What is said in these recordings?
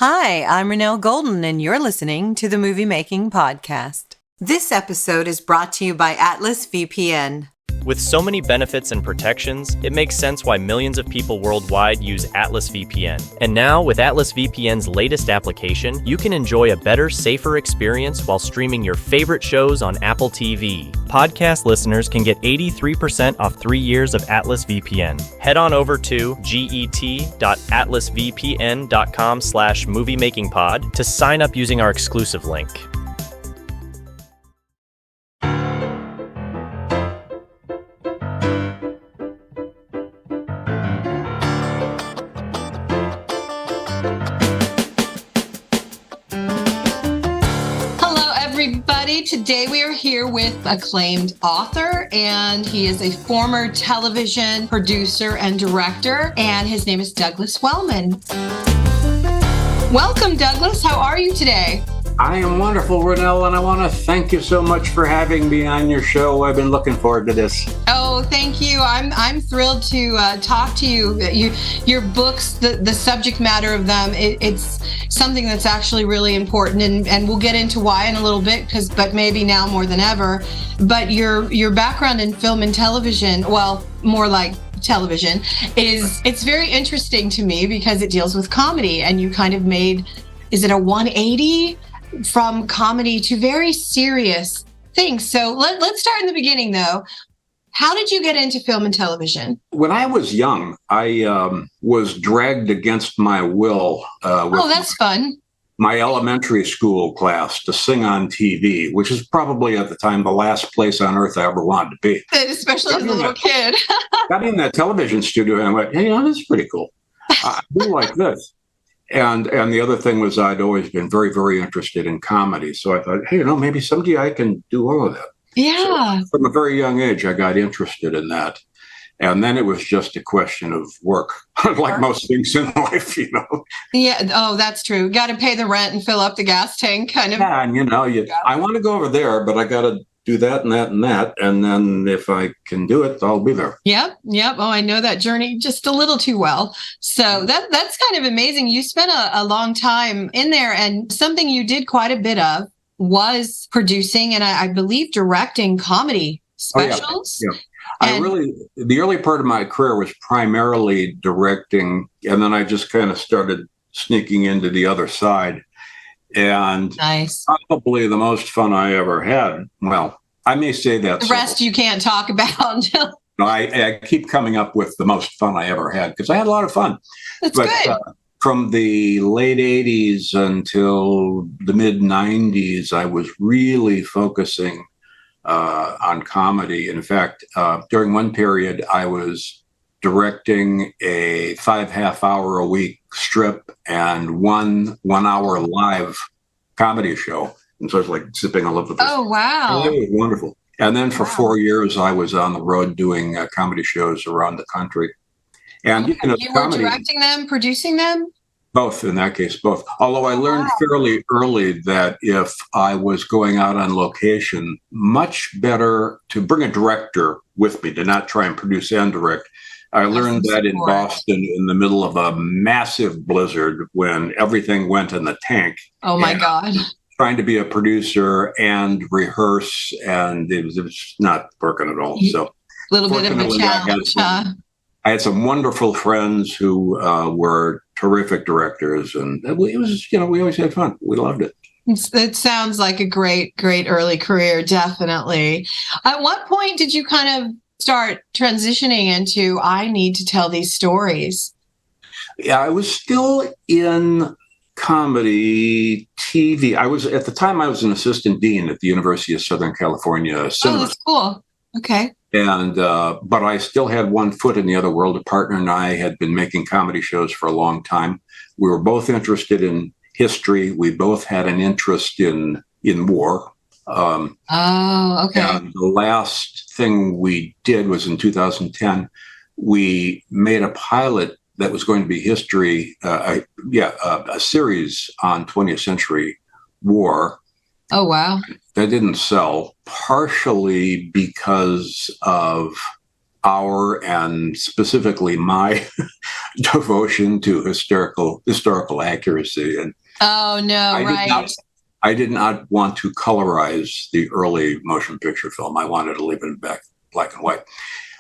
Hi, I'm Renelle Golden, and you're listening to the Movie Making Podcast. This episode is brought to you by Atlas VPN. With so many benefits and protections, it makes sense why millions of people worldwide use Atlas VPN. And now, with Atlas VPN's latest application, you can enjoy a better, safer experience while streaming your favorite shows on Apple TV. Podcast listeners can get 83% off 3 years of Atlas VPN. Head on over to get.atlasvpn.com/moviemakingpod to sign up using our exclusive link. Today we are here with acclaimed author, and he is a former television producer and director, and his name is Douglas Wellman. Welcome, Douglas. How are you today? I am wonderful, Renelle, and I want to thank you so much for having me on your show. I've been looking forward to this. Oh, thank you. I'm thrilled to talk to you. Your books, the subject matter of them, it's something that's actually really important, and we'll get into why in a little bit, but maybe now more than ever. But your background in film and television, well, more like television, it's very interesting to me because it deals with comedy, and you kind of made, is it a 180? From comedy to very serious things. So let's start in the beginning, though. How did you get into film and television? When I was young, I was dragged against my will with that's fun. My elementary school class to sing on TV, which is probably at the time the last place on earth I ever wanted to be. Especially as a little kid. Got in that television studio and I went, hey, this is pretty cool. I do like this. And the other thing was I'd always been very, very interested in comedy. So I thought, hey, maybe someday I can do all of that. Yeah. So from a very young age, I got interested in that. And then it was just a question of work, like most things in life, Yeah. Oh, that's true. Got to pay the rent and fill up the gas tank, kind of. Yeah, and I want to go over there, but I got to do that and that and that. And then if I can do it, I'll be there. Yep. Oh, I know that journey just a little too well. So that's kind of amazing. You spent a long time in there, and something you did quite a bit of was producing and I believe directing comedy specials. Oh, yeah. The early part of my career was primarily directing, and then I just kind of started sneaking into the other side. And nice. Probably the most fun I ever had. Well, I may say that. The rest you can't talk about. No, I keep coming up with the most fun I ever had because I had a lot of fun. That's good. From the late 80s until the mid 90s, I was really focusing on comedy. In fact, during one period, I was directing a 5 half-hour-a-week strip and one hour live comedy show. And so I was like zipping all over the place. Oh, wow. And it was wonderful. And then for 4 years, I was on the road doing comedy shows around the country. And you were directing them, producing them? Both, in that case, both. Although I learned fairly early that if I was going out on location, much better to bring a director with me, to not try and produce and direct. I learned that in Boston in the middle of a massive blizzard when everything went in the tank. Oh, my God. Trying to be a producer and rehearse, and it was not working at all. So, a little bit of a challenge. I had some wonderful friends who were terrific directors, and it was, we always had fun. We loved it. It sounds like a great, great early career, definitely. At what point did you kind of start transitioning into, I need to tell these stories? Yeah, I was still in comedy, TV. At the time, I was an assistant dean at the University of Southern California Cinema. Oh, that's cool. Okay. And, but I still had one foot in the other world. A partner and I had been making comedy shows for a long time. We were both interested in history. We both had an interest in war. Okay. And the last thing we did was in 2010, we made a pilot that was going to be history, a series on 20th century war. Oh, wow. That didn't sell, partially because of our, and specifically my devotion to historical accuracy. And Oh no, I did not want to colorize the early motion picture film. I wanted to leave it in black and white,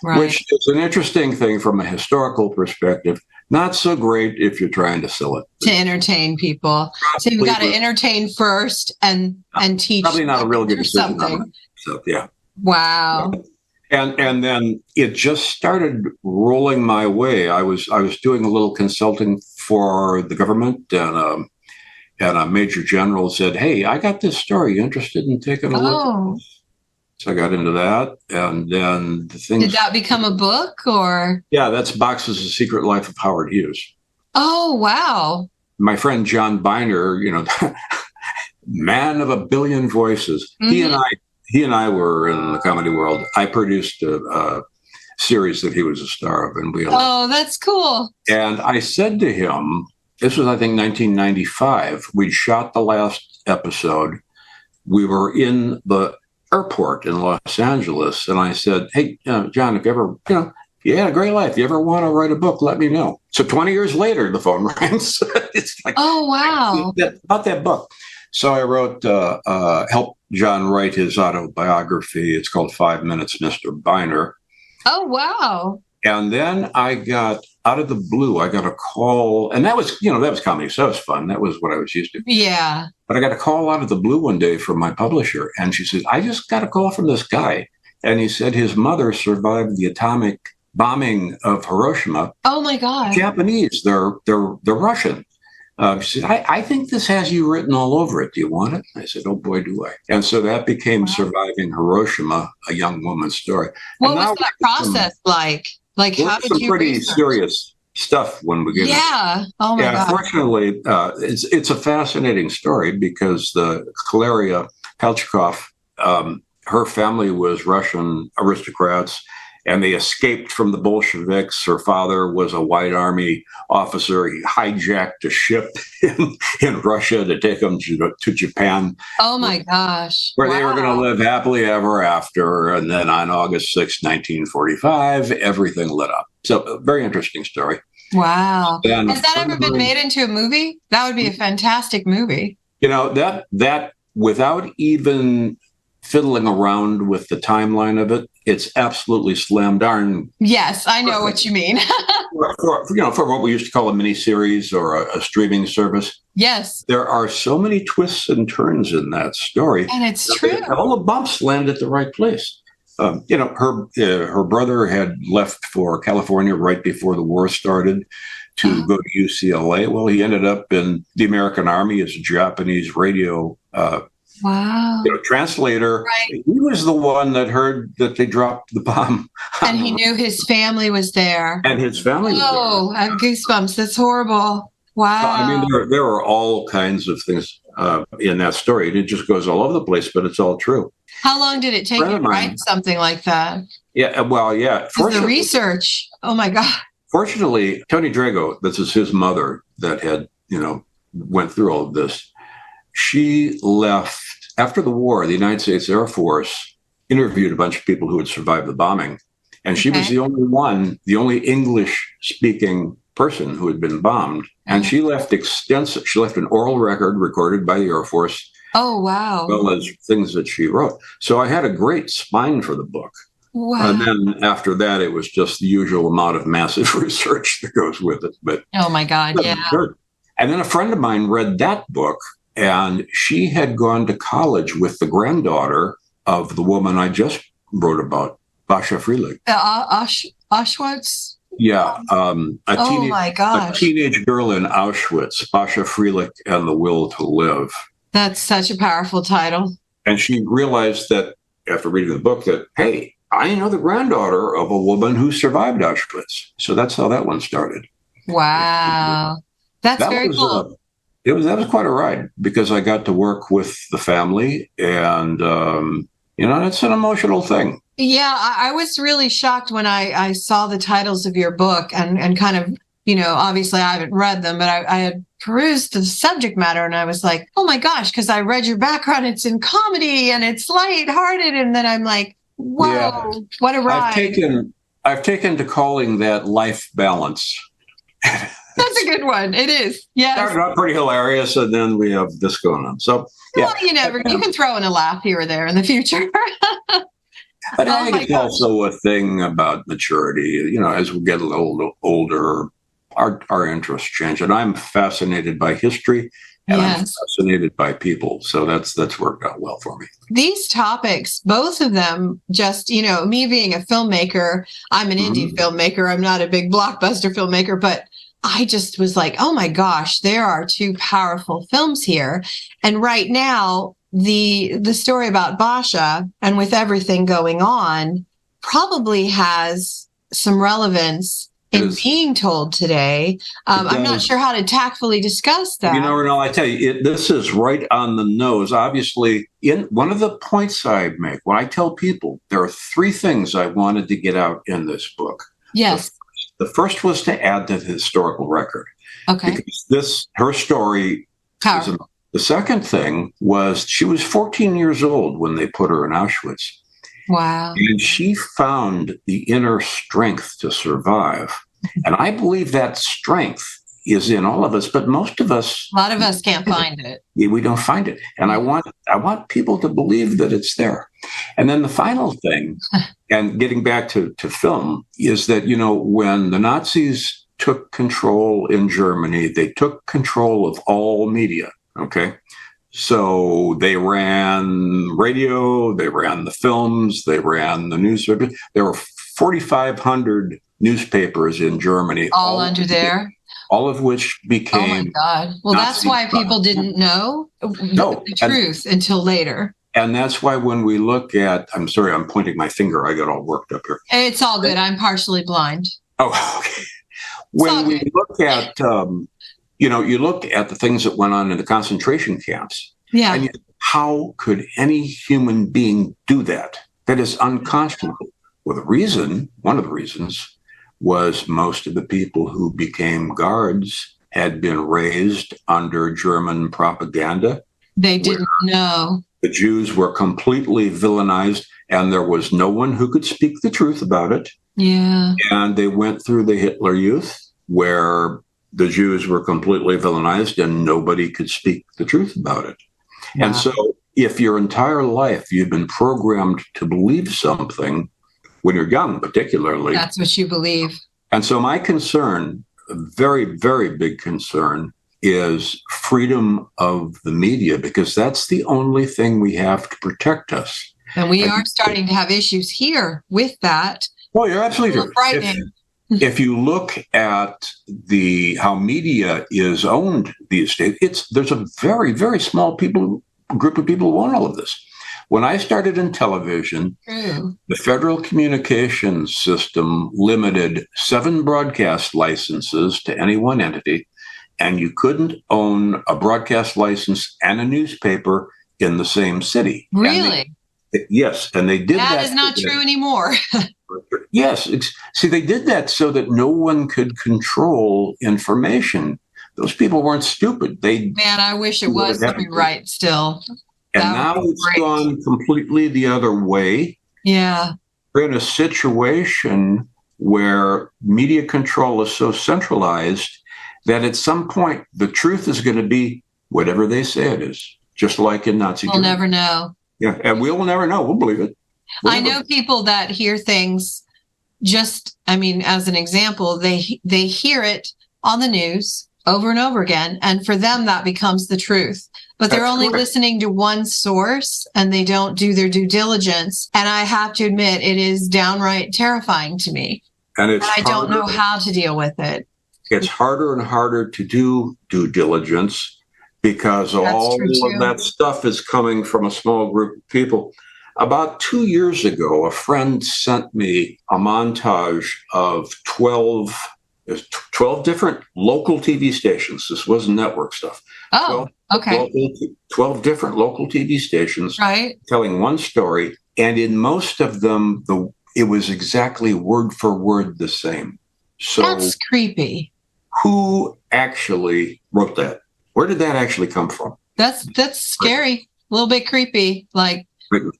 which is an interesting thing from a historical perspective. Not so great if you're trying to sell it. To entertain people. So you've got to entertain first and teach. Probably not a real good decision. So, yeah. Wow. And then it just started rolling my way. I was doing a little consulting for the government, and a major general said, "Hey, I got this story. You interested in taking a look?" So I got into that, and then the thing. Did that become a book, or? Yeah, that's Box's The Secret Life of Howard Hughes. Oh, wow. My friend John Biner, man of a billion voices. Mm-hmm. He and I were in the comedy world. I produced a series that he was a star of, and that's cool. And I said to him, this was, I think, 1995. We'd shot the last episode. We were in the airport in Los Angeles, and I said, "Hey, John, if you ever, you had a great life. You ever want to write a book, let me know." So 20 years later, the phone rings. It's like, oh, wow. About that book. So I wrote, helped John write his autobiography. It's called 5 Minutes, Mr. Biner. Oh, wow. And then I got, out of the blue, I got a call, and that was comedy, so that was fun. That was what I was used to. Yeah. But I got a call out of the blue one day from my publisher, and she said, "I just got a call from this guy, and he said his mother survived the atomic bombing of Hiroshima." Oh my God! Japanese, they're Russian. She said, I think this has you written all over it. Do you want it? I said, oh boy, do I. And so that became Surviving Hiroshima, a young woman's story. What was that process like? Like, how did you pretty serious stuff when we get it. Yeah. Oh my God. Fortunately, it's a fascinating story because the Kaleria Pelchikov, her family was Russian aristocrats, and they escaped from the Bolsheviks. Her father was a White Army officer. He hijacked a ship in Russia to take them to Japan. Oh, my gosh. Where they were going to live happily ever after. And then on August 6, 1945, everything lit up. So a very interesting story. Wow. Has that ever been made into a movie? That would be a fantastic movie. That without even fiddling around with the timeline of it, it's absolutely slam darn. Yes, I know what you mean. for what we used to call a miniseries or a streaming service. Yes. There are so many twists and turns in that story. And it's true. All the bumps land at the right place. Her brother had left for California right before the war started to go to UCLA. Well, he ended up in the American Army as a Japanese radio translator. Right. He was the one that heard that they dropped the bomb. And he knew his family was there. And his family was there. Oh, I have goosebumps. That's horrible. Wow. I mean, there are all kinds of things in that story. It just goes all over the place, but it's all true. How long did it take you to write something like that? Yeah, well, yeah. The research. Oh, my God. Fortunately, Tony Drago, this is his mother that had, went through all of this. She left after the war. The United States Air Force interviewed a bunch of people who had survived the bombing. And she was the only English-speaking person who had been bombed. And she left an oral record recorded by the Air Force. Oh, wow. As well as things that she wrote. So I had a great spine for the book. Wow. And then after that, it was just the usual amount of massive research that goes with it. But oh, my God, yeah. And then a friend of mine read that book, and she had gone to college with the granddaughter of the woman I just wrote about, Basha Freelig. Auschwitz? Yeah. My gosh. A teenage girl in Auschwitz, Basha Freelig and the Will to Live. That's such a powerful title. And she realized that after reading the book that, hey, I know the granddaughter of a woman who survived Auschwitz. So that's how that one started. Wow. That's very cool. That was quite a ride because I got to work with the family, and it's an emotional thing. Yeah, I was really shocked when I saw the titles of your book and kind of, obviously I haven't read them, but I had perused the subject matter, and I was like, oh my gosh, because I read your background, it's in comedy and it's lighthearted, and then I'm like, whoa, what a ride. I've taken to calling that life balance. That's a good one. It is. Yes. Started out pretty hilarious, and then we have this going on. So, yeah. Well, you can throw in a laugh here or there in the future. But I think it's also a thing about maturity. As we get a little older, our interests change. And I'm fascinated by history, and I'm fascinated by people. So that's worked out well for me. These topics, both of them, just, me being a filmmaker, I'm an indie filmmaker. I'm not a big blockbuster filmmaker, but I just was like, oh my gosh, there are two powerful films here. And right now, the story about Basha, and with everything going on, probably has some relevance in being told today. I'm not sure how to tactfully discuss that. Renal, I tell you, this is right on the nose. Obviously, in one of the points I make, when I tell people, there are three things I wanted to get out in this book. Yes. The first was to add to the historical record. Okay. Because her story is the second thing was she was 14 years old when they put her in Auschwitz. Wow. And she found the inner strength to survive. And I believe that strength is in all of us, but most of us... A lot of us can't find it. We don't find it. And I want people to believe that it's there. And then the final thing, and getting back to film, is that, when the Nazis took control in Germany, they took control of all media. Okay. So they ran radio, they ran the films, they ran the newspaper. There were 4,500 newspapers in Germany. All under there? All of which became... Oh, my God. Well, that's why people didn't know the truth until later. And that's why when we look at... I'm sorry, I'm pointing my finger. I got all worked up here. It's all good. I'm partially blind. Oh, okay. When we look at... you look at the things that went on in the concentration camps. Yeah. And how could any human being do that? That is unconscionable. Well, one of the reasons was most of the people who became guards had been raised under German propaganda. They didn't know. The Jews were completely villainized, and there was no one who could speak the truth about it. Yeah. And they went through the Hitler Youth, where the Jews were completely villainized and nobody could speak the truth about it. Wow. And so if your entire life you've been programmed to believe something, when you're young particularly. That's what you believe. And so my concern, a very, very big concern, is freedom of the media, because that's the only thing we have to protect us. And we are starting to have issues here with that. Well, you're absolutely right. Frightening. If you look at how media is owned these days, there's a very, very small group of people who own all of this. When I started in television, the Federal Communications System limited 7 broadcast licenses to any one entity, and you couldn't own a broadcast license and a newspaper in the same city. Really? Yes, and they did that. That is not true anymore. Yes. See, they did that so that no one could control information. Those people weren't stupid. Man, I wish it was right still. And now it's gone completely the other way. Yeah. We're in a situation where media control is so centralized that at some point the truth is going to be whatever they say it is, just like in Nazi Germany. We'll never know. Yeah, and we'll never know. We'll believe it. I know people that hear things as an example, they hear it on the news over and over again, and for them that becomes the truth. But they're only listening to one source, and they don't do their due diligence. And I have to admit, it is downright terrifying to me. And I don't know how to deal with it. It's harder and harder to do due diligence because all of that stuff is coming from a small group of people. About 2 years ago, a friend sent me a montage of 12 different local TV stations. This wasn't network stuff. Oh, 12 different local TV stations telling one story. And in most of them, it was exactly word for word the same. So that's creepy. Who actually wrote that? Where did that actually come from? That's scary. A little bit creepy. Like,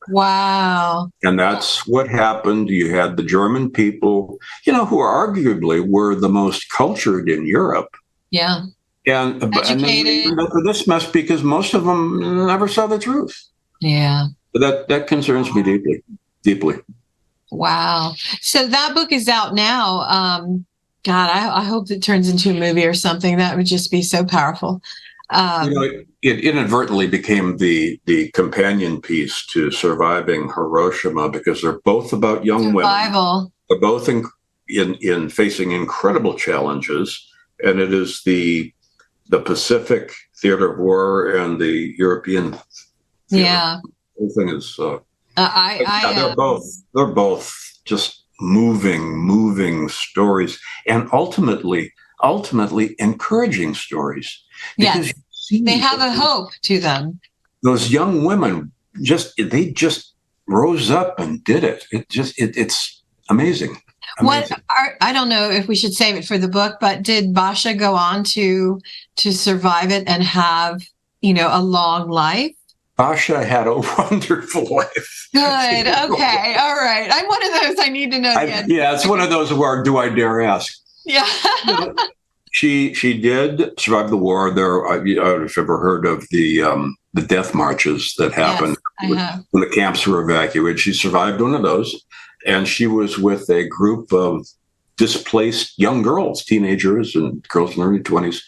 Wow. And that's what happened. You had the German people, who arguably were the most cultured in Europe. Yeah. And Educated. they ended up with this mess because most of them never saw the truth. Yeah. But that concerns me deeply, deeply. Wow. So that book is out now. God, I hope it turns into a movie or something. That would just be so powerful. It inadvertently became the companion piece to Surviving Hiroshima because they're both about young survival. women. They're both in facing incredible challenges, and it is the Pacific theater of war and the European theater. Yeah. Everything is. They're both just moving stories, and ultimately encouraging stories. Yes, they have a hope to them. Those young women just rose up and did it. It's amazing. I don't know if we should save it for the book, but did Basha go on to survive it and have, a long life? Basha had a wonderful life. Good. Okay. All right. I'm one of those. I need to know. Yeah, it's one of those where do I dare ask? Yeah. She did survive the war. There, I don't know if you've ever heard of the death marches that happened when the camps were evacuated. She survived one of those, and she was with a group of displaced young girls, teenagers, and girls in their early 20s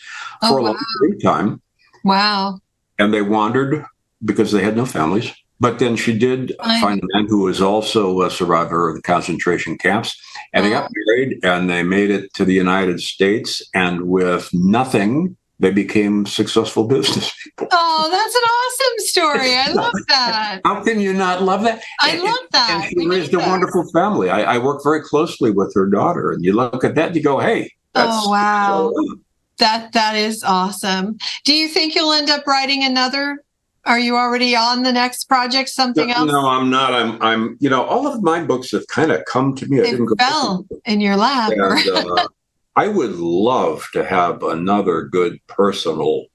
for a long period of time. Wow. And they wandered because they had no families. But then she did find a man who was also a survivor of the concentration camps. And they got married and they made it to the United States. And with nothing, they became successful business people. Oh, that's an awesome story. I love that. How can you not love that? I love that. And she raised a wonderful family. I work very closely with her daughter. And you look at that and you go, hey. Oh, wow. That is awesome. Do you think you'll end up writing another? Are you already on the next project? Something else? No, I'm not. I'm. All of my books have kind of come to me. They fell in your lap. And, I would love to have another good personal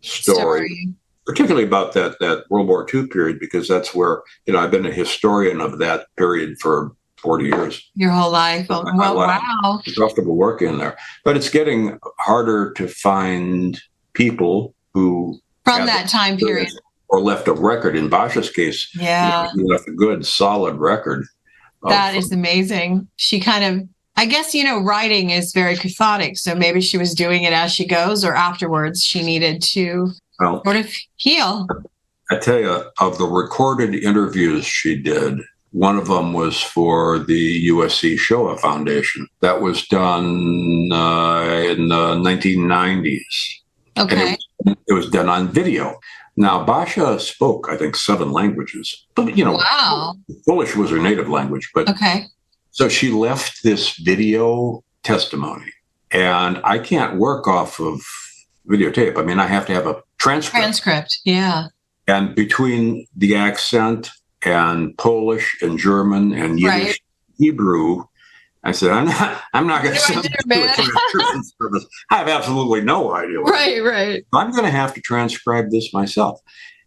story, particularly about that World War II period, because that's where I've been a historian of that period for 40 years. Your whole life. Oh, well, wow. It's comfortable working there, but it's getting harder to find people who from that time period. Or left a record. In Basha's case, he left a good, solid record. That is amazing. She kind of, I guess, writing is very cathartic. So maybe she was doing it as she goes, or afterwards she needed to sort of heal. I tell you, of the recorded interviews she did, one of them was for the USC Shoah Foundation. That was done in the 1990s. Okay. And it was done on video. Now, Basha spoke, I think, 7 languages. But, wow. Polish was her native language. But okay. So she left this video testimony. And I can't work off of videotape. I mean, I have to have a transcript. Yeah. And between the accent and Polish and German and Yiddish, Hebrew, I said, I'm not going to send it to a transcription service. I have absolutely no idea. Right. I'm going to have to transcribe this myself,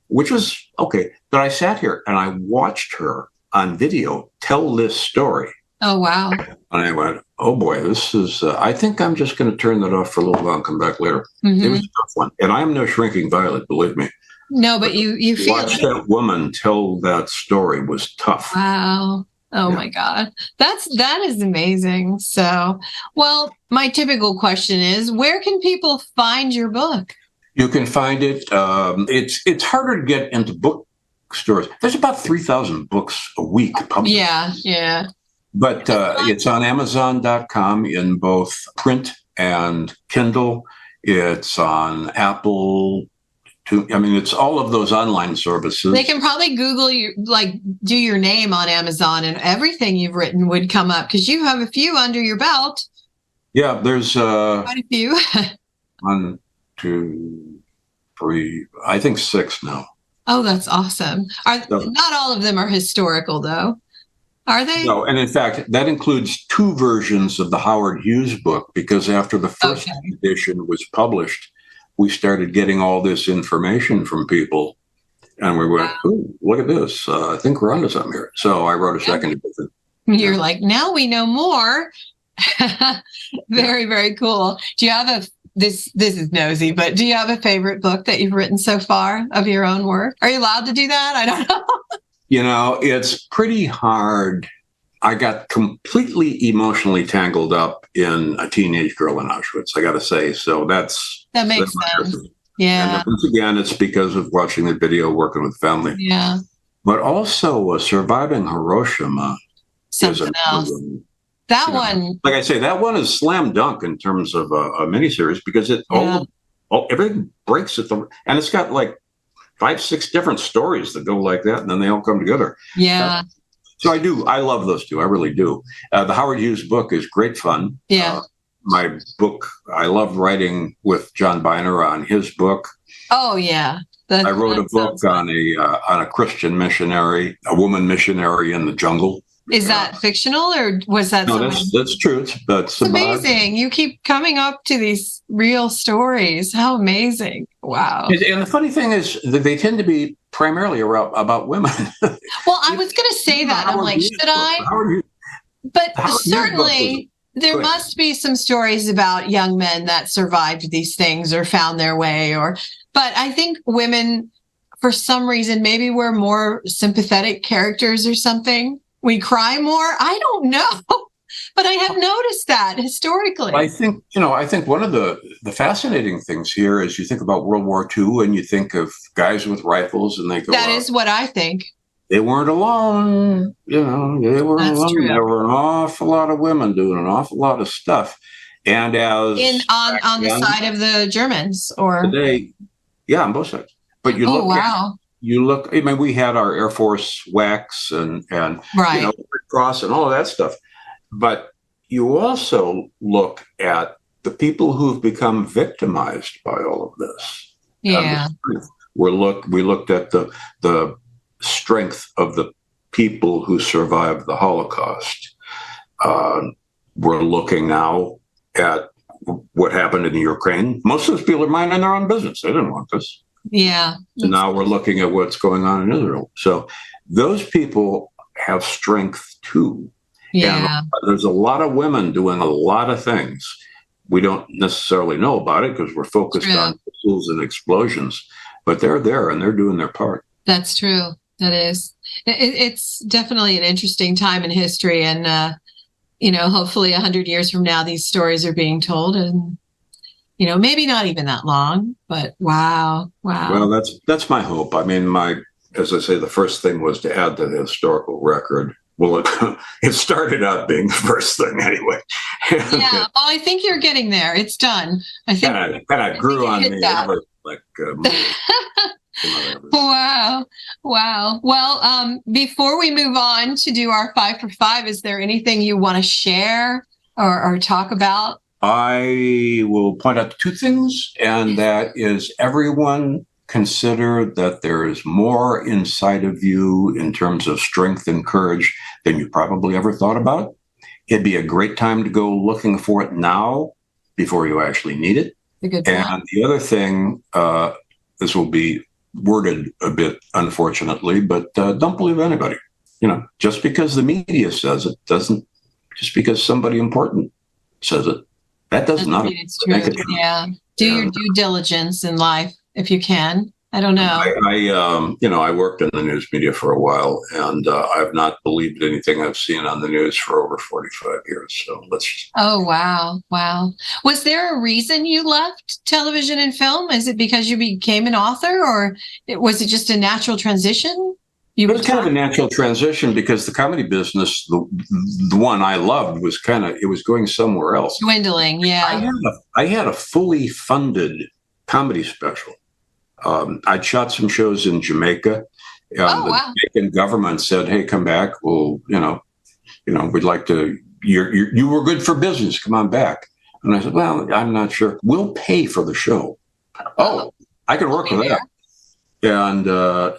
which was okay. But I sat here and I watched her on video tell this story. Oh, wow. And I went, oh boy, this is, I think I'm just going to turn that off for a little while and come back later. Mm-hmm. It was a tough one. And I'm no shrinking violet, believe me. No, but you feel watch that woman tell that story was tough. Wow. Oh my God. That is amazing. So, well, my typical question is, where can people find your book? You can find it. It's harder to get into bookstores. There's about 3,000 books a week published. Yeah. But it's on Amazon.com in both print and Kindle. It's on Apple. It's all of those online services. They can probably Google you, do your name on Amazon, and everything you've written would come up because you have a few under your belt. Yeah, there's quite a few. 1, 2, 3, I think 6 now. Oh, that's awesome. Not all of them are historical, though. Are they? No, and in fact, that includes 2 versions of the Howard Hughes book, because after the first edition was published, we started getting all this information from people. And we went, ooh, look at this. I think we're onto something here. So I wrote a second edition. You're like, now we know more. Very, very cool. Do you have this is nosy, but do you have a favorite book that you've written so far of your own work? Are you allowed to do that? I don't know. It's pretty hard. I got completely emotionally tangled up in a teenage girl in Auschwitz, I got to say. So that makes sense. Yeah. And once again, it's because of watching the video, working with family. Yeah. But also Surviving Hiroshima. Something else. That one. Like I say, that one is slam dunk in terms of a miniseries because everything breaks at and it's got like 5-6 different stories that go like that, and then they all come together. Yeah. So I love those two. I really do. The Howard Hughes book is great fun. Yeah. My book, I love writing with John Biner on his book. Oh yeah. I wrote a book on a Christian missionary, a woman missionary in the jungle. Is that fictional, or was that? No, that's true. That's amazing. You keep coming up to these real stories. How amazing! Wow. And the funny thing is that they tend to be primarily about women. Well, I was going to say that. I'm like, should I? But certainly, there must be some stories about young men that survived these things or found their way. But I think women, for some reason, maybe we're more sympathetic characters or something. We cry more. I don't know, but I have noticed that historically. I think one of the fascinating things here is you think about World War II and you think of guys with rifles and they go. That is what I think. They weren't alone. They weren't alone. True. There were an awful lot of women doing an awful lot of stuff. And on the side of the Germans or today, yeah, on both sides. But you look. I mean, we had our Air Force WACs and right. Red Cross and all of that stuff. But you also look at the people who've become victimized by all of this. Yeah. We looked at the strength of the people who survived the Holocaust. We're looking now at what happened in Ukraine. Most of those people are minding their own business. They didn't want this. Yeah. And now we're looking at what's going on in Israel. So those people have strength too. Yeah. And there's a lot of women doing a lot of things. We don't necessarily know about it because we're focused on missiles and explosions, but they're there and they're doing their part. That's true. That is. It's definitely an interesting time in history. And, hopefully 100 years from now, these stories are being told and, maybe not even that long, but wow. Well, that's my hope. I mean, as I say, the first thing was to add to the historical record. Well, it started out being the first thing anyway. Yeah, I think you're getting there. It's done. I think kind of grew on me. Wow. Well, before we move on to do our 5 for 5, is there anything you want to share or talk about? I will point out 2 things, and that is everyone consider that there is more inside of you in terms of strength and courage than you probably ever thought about. It'd be a great time to go looking for it now before you actually need it. And the other thing, this will be worded a bit unfortunately, but don't believe anybody. Just because the media says it doesn't, just because somebody important says it, that does not make it true. Yeah. Do your due diligence in life if you can. I don't know. I worked in the news media for a while, and I've not believed anything I've seen on the news for over 45 years. So let's. Oh, wow. Was there a reason you left television and film? Is it because you became an author, or was it just a natural transition? It was kind of a natural transition because the comedy business, the one I loved, was it was going somewhere else. Dwindling, yeah. I had a fully funded comedy special. I'd shot some shows in Jamaica. The Jamaican government said, "Hey, come back. Well, we'd like to. You were good for business. Come on back." And I said, "Well, I'm not sure. We'll pay for the show." Oh, I could work with that. And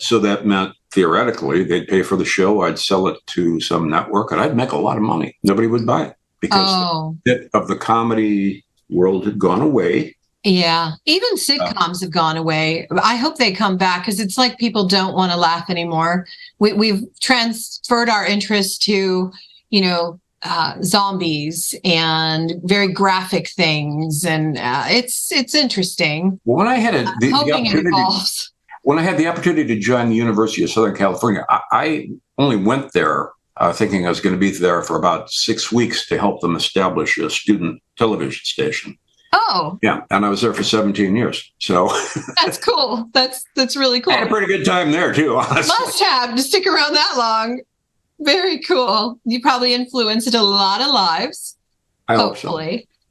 so that meant theoretically they'd pay for the show. I'd sell it to some network, and I'd make a lot of money. Nobody would buy it because the bit of the comedy world had gone away. Yeah. Even sitcoms have gone away. I hope they come back because it's like people don't want to laugh anymore. We've transferred our interest to, zombies and very graphic things. And it's interesting. When I had hoping it evolves. When I had the opportunity to join the University of Southern California, I only went there thinking I was going to be there for about 6 weeks to help them establish a student television station. Oh. Yeah, and I was there for 17 years. So that's cool. That's really cool. I had a pretty good time there too, honestly. Must have to stick around that long. Very cool. You probably influenced a lot of lives. I hope so.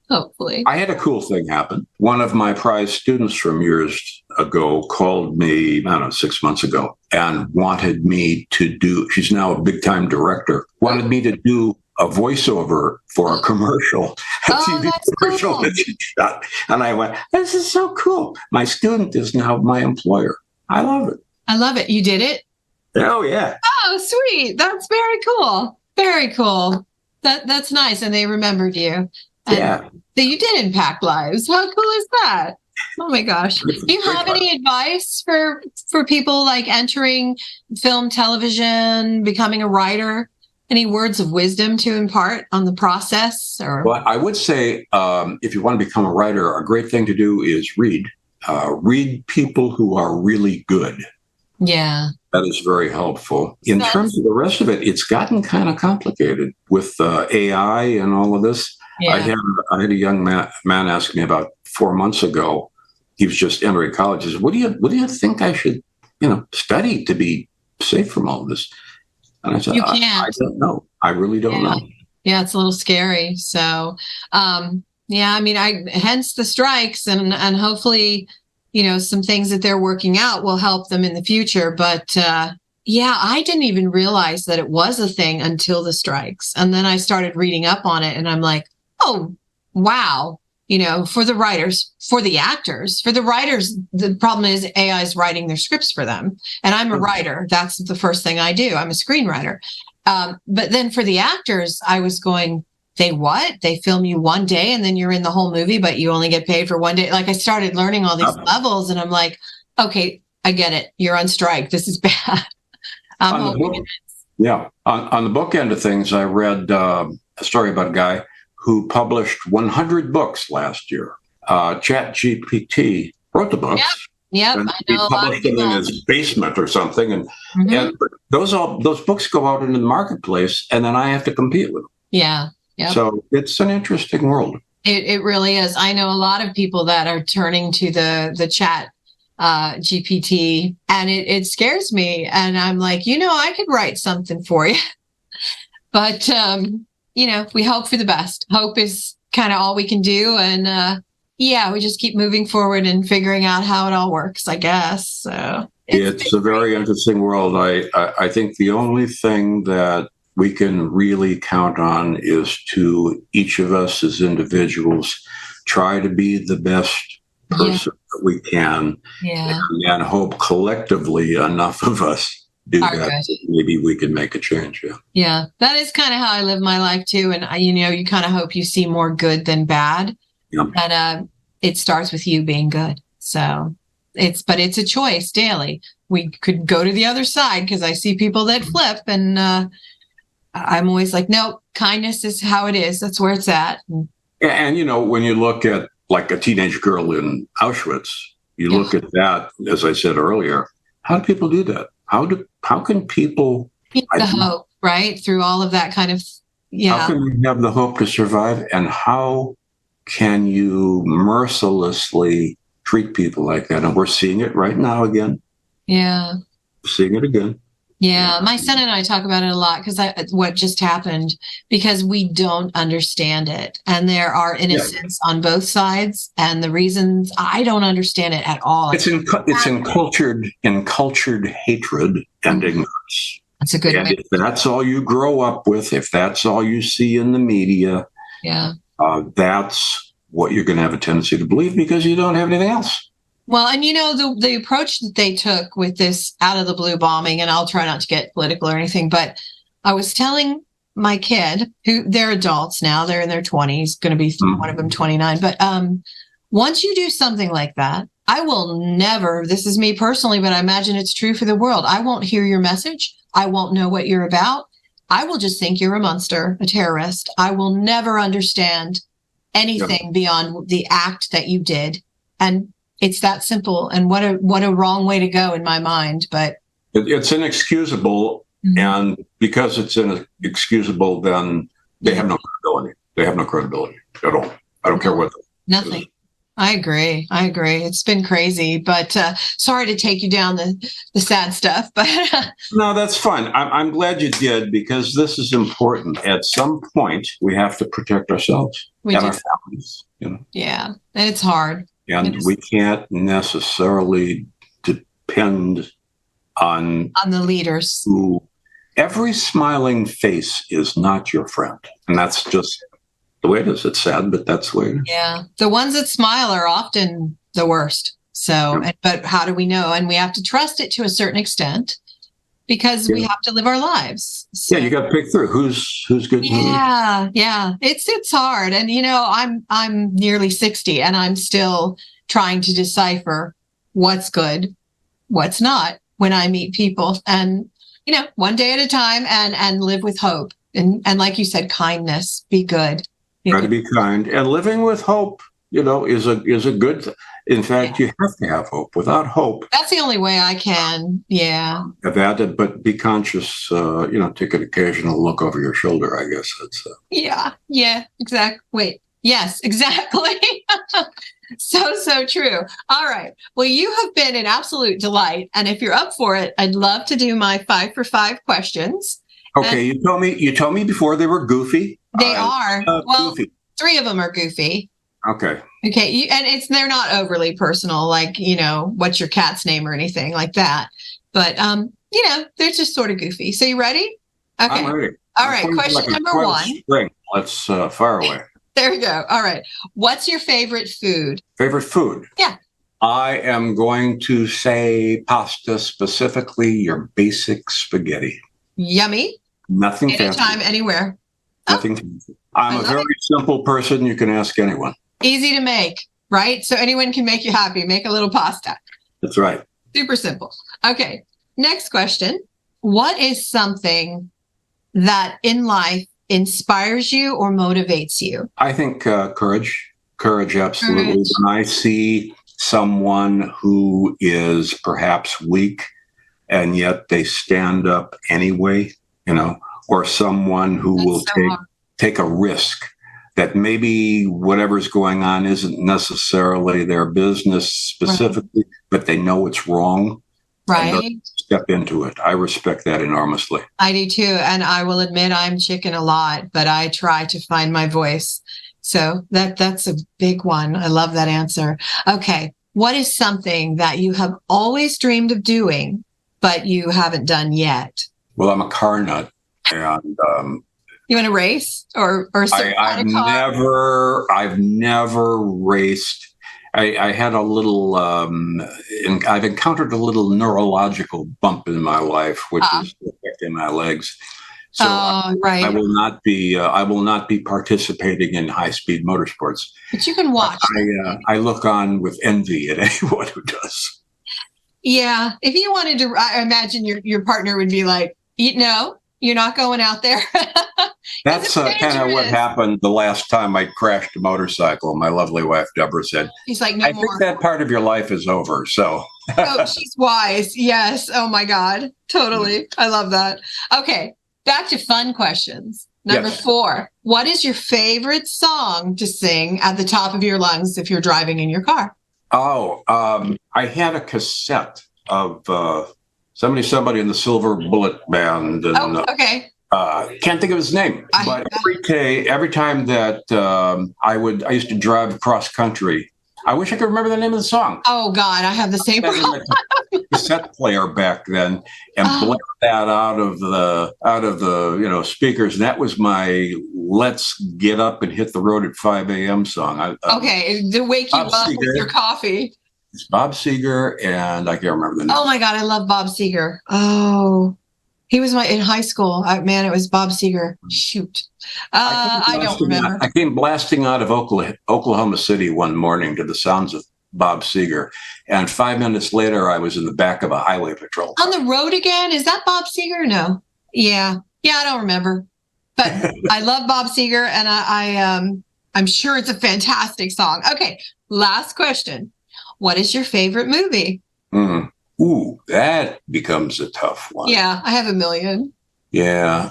Hopefully. I had a cool thing happen. One of my prize students from years ago called me, I don't know, 6 months ago, and wanted me to do, she's now a big time director, wanted me to do a voiceover for a commercial, a TV commercial cool. that she shot. And I went, this is so cool. My student is now my employer. I love it. I love it. You did it? Oh, yeah. Oh, sweet. That's very cool. Very cool. That's nice. And they remembered you. And yeah. That you did impact lives. How cool is that? Oh my gosh. Do you have any advice for people like entering film, television, becoming a writer? Any words of wisdom to impart on the process? Or? Well, I would say if you want to become a writer, a great thing to do is read. Read people who are really good. Yeah. That is very helpful. In terms of the rest of it, it's gotten kind of complicated with AI and all of this. Yeah. I had a young man ask me about 4 months ago. He was just entering college. He said, what do you think I should, study to be safe from all of this? And I said, I don't know. I really don't know. Yeah, it's a little scary. So, hence the strikes and hopefully, some things that they're working out will help them in the future. But I didn't even realize that it was a thing until the strikes. And then I started reading up on it and I'm like, oh, wow. For the writers, for the actors, for the writers, the problem is AI is writing their scripts for them. And I'm a writer. That's the first thing I do. I'm a screenwriter. But then for the actors, I was going, they film you one day and then you're in the whole movie, but you only get paid for one day. Like I started learning all these levels and I'm like, okay, I get it. You're on strike. This is bad. On the book end of things, I read a story about a guy who published 100 books last year. ChatGPT wrote the books. Yep. And he published them in his basement or something. And those books go out into the marketplace, and then I have to compete with them. Yeah. Yep. So it's an interesting world. It really is. I know a lot of people that are turning to the chat GPT, and it scares me. And I'm like, I could write something for you. But, we hope for the best. Hope is kind of all we can do. And we just keep moving forward and figuring out how it all works, I guess. So it's a very interesting world. I think the only thing that we can really count on is to each of us as individuals try to be the best person that we can and hope collectively enough of us do that. Maybe we can make a change. Yeah, that is kind of how I live my life too. And you kind of hope you see more good than bad. Yeah. And it starts with you being good. So it's a choice daily. We could go to the other side because I see people that flip and I'm always like, no, kindness is how it is. That's where it's at. And when you look at like a teenage girl in Auschwitz, you look at that, as I said earlier, how do people do that? How can people keep the hope, right? Through all of that kind of, How can you have the hope to survive? And how can you mercilessly treat people like that? And we're seeing it right now again. Yeah. Seeing it again. Yeah, my son and I talk about it a lot because what just happened, because we don't understand it. And there are innocents on both sides. And the reasons I don't understand it at all. It's encultured hatred and ignorance. That's a good way. If that's all you grow up with, if that's all you see in the media, that's what you're going to have a tendency to believe because you don't have anything else. Well, and the approach that they took with this out of the blue bombing, and I'll try not to get political or anything, but I was telling my kid, who they're adults now, they're in their 20s, going to be one of them 29, but once you do something like that, I will never, this is me personally, but I imagine it's true for the world. I won't hear your message. I won't know what you're about. I will just think you're a monster, a terrorist. I will never understand anything beyond the act that you did. And it's that simple. And what a wrong way to go in my mind. But it's inexcusable. And because it's inexcusable, then they have no credibility. They have no credibility at all. I don't care what. Nothing. I agree. It's been crazy, but sorry to take you down the sad stuff. But no, that's fine. I'm glad you did, because this is important. At some point, we have to protect ourselves and our families. Yeah, and it's hard. And we can't necessarily depend on the leaders. Every smiling face is not your friend, and that's just the way it is. It's sad, but that's the way it is. Yeah. The ones that smile are often the worst. So, but how do we know? And we have to trust it to a certain extent, because we have to live our lives. So, you got to pick through who's good. Yeah. It's hard. And, I'm nearly 60 and I'm still trying to decipher what's good, what's not when I meet people, and, one day at a time, and live with hope. And like you said, kindness, be good. Try to be kind, and living with hope, is a good thing. In fact, you have to have hope. Without hope, that's the only way I can. Yeah. Have added, but be conscious. Take an occasional look over your shoulder. I guess that's. Yeah. Exactly. Wait. Yes. Exactly. So true. All right. Well, you have been an absolute delight, and if you're up for it, I'd love to do my 5 for 5 questions. Okay. You told me before they were goofy. They are. Well, goofy. 3 of them are goofy. Okay. And they're not overly personal, like, what's your cat's name or anything like that. But, they're just sort of goofy. So you ready? Okay. I'm ready. All right. Question number 1. Spring. Let's fire away. There we go. All right. What's your favorite food? Favorite food? Yeah. I am going to say pasta, specifically your basic spaghetti. Yummy. Nothing fancy. Anytime, anywhere. Nothing fancy. I'm a very simple person. You can ask anyone. Easy to make, right? So anyone can make you happy. Make a little pasta. That's right. Super simple. Okay. Next question. What is something that in life inspires you or motivates you? I think courage. Courage, absolutely. Courage. When I see someone who is perhaps weak and yet they stand up anyway, or someone who will take a risk that maybe whatever's going on isn't necessarily their business specifically, but they know it's wrong. Right. Step into it. I respect that enormously. I do too. And I will admit I'm chicken a lot, but I try to find my voice. So that's a big one. I love that answer. Okay. What is something that you have always dreamed of doing, but you haven't done yet? Well, I'm a car nut, and you want to race or I've never raced. I had a little. I've encountered a little neurological bump in my life, which is affecting my legs. So right. I will not be participating in high-speed motorsports. But you can watch. I look on with envy at anyone who does. Yeah, if you wanted to, I imagine your partner would be like, "No, you're not going out there." That's kind of what happened the last time I crashed a motorcycle. My lovely wife, Deborah, said, "He's like, no I more. think that part of your life is over." So. Oh, she's wise. Yes. Oh my God. Totally. I love that. Okay. Back to fun questions. Number 4. What is your favorite song to sing at the top of your lungs if you're driving in your car? Oh, I had a cassette of somebody in the Silver Bullet Band. And, okay. Can't think of his name, but every time that I used to drive cross country. I wish I could remember the name of the song. Oh God, I have the same problem. Cassette player back then, and blare that out of the speakers. And that was my "Let's Get Up and Hit the Road at 5 a.m." song. Okay, to wake you up with your coffee. It's Bob Seger, and I can't remember the name. Oh my God, I love Bob Seger. Oh, He was in high school. Man, it was Bob Seger. Shoot. I don't remember. I came blasting out of Oklahoma City one morning to the sounds of Bob Seger. And 5 minutes later, I was in the back of a highway patrol car. On the Road Again? Is that Bob Seger? No. Yeah. Yeah, I don't remember. But I love Bob Seger, and I'm sure it's a fantastic song. Okay, last question. What is your favorite movie? Ooh, that becomes a tough one. Yeah, I have a million. Yeah,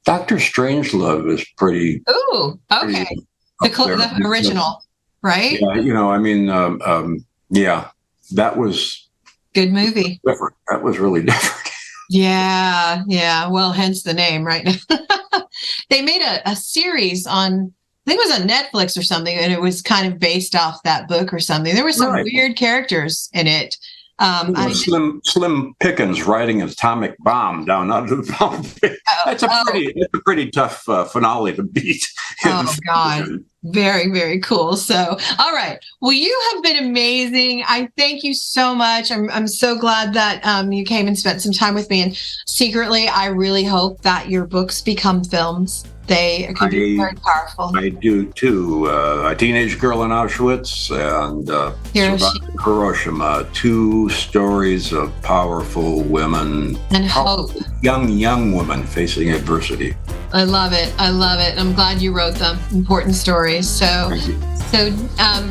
Dr. Strangelove is pretty. Ooh, okay. The original, right? Yeah, yeah, that was good movie. Different. That was really different. Yeah. Well, hence the name, right? They made a series on, I think it was on Netflix or something, and it was kind of based off that book or something. There were some weird characters in it. Slim Pickens riding an atomic bomb down under the bomb pit. That's a pretty tough finale to beat. Oh God, very, very cool. So, all right. Well, you have been amazing. I thank you so much. I'm so glad that you came and spent some time with me. And secretly, I really hope that your books become films. They could be very powerful. I do too. A Teenage Girl in Auschwitz and Surviving Hiroshima. 2 stories of powerful women and hope. Young women facing adversity. I love it. I'm glad you wrote them. Important stories. So,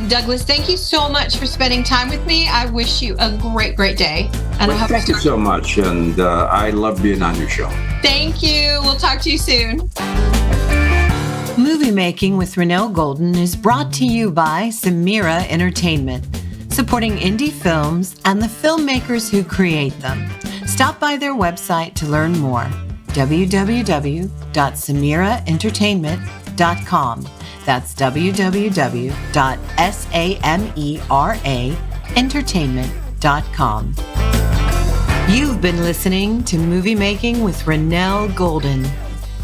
Douglas, thank you so much for spending time with me. I wish you a great, great day. And thank you so much. And I love being on your show. Thank you. We'll talk to you soon. Movie Making with Renelle Golden is brought to you by Samira Entertainment, supporting indie films and the filmmakers who create them. Stop by their website to learn more. www.samiraentertainment.com. That's www.samiraentertainment.com. You've been listening to Movie Making with Renelle Golden.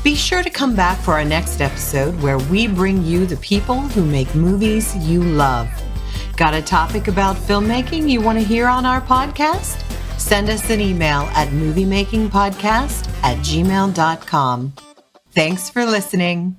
Be sure to come back for our next episode where we bring you the people who make movies you love. Got a topic about filmmaking you want to hear on our podcast? Send us an email at moviemakingpodcast@gmail.com. Thanks for listening.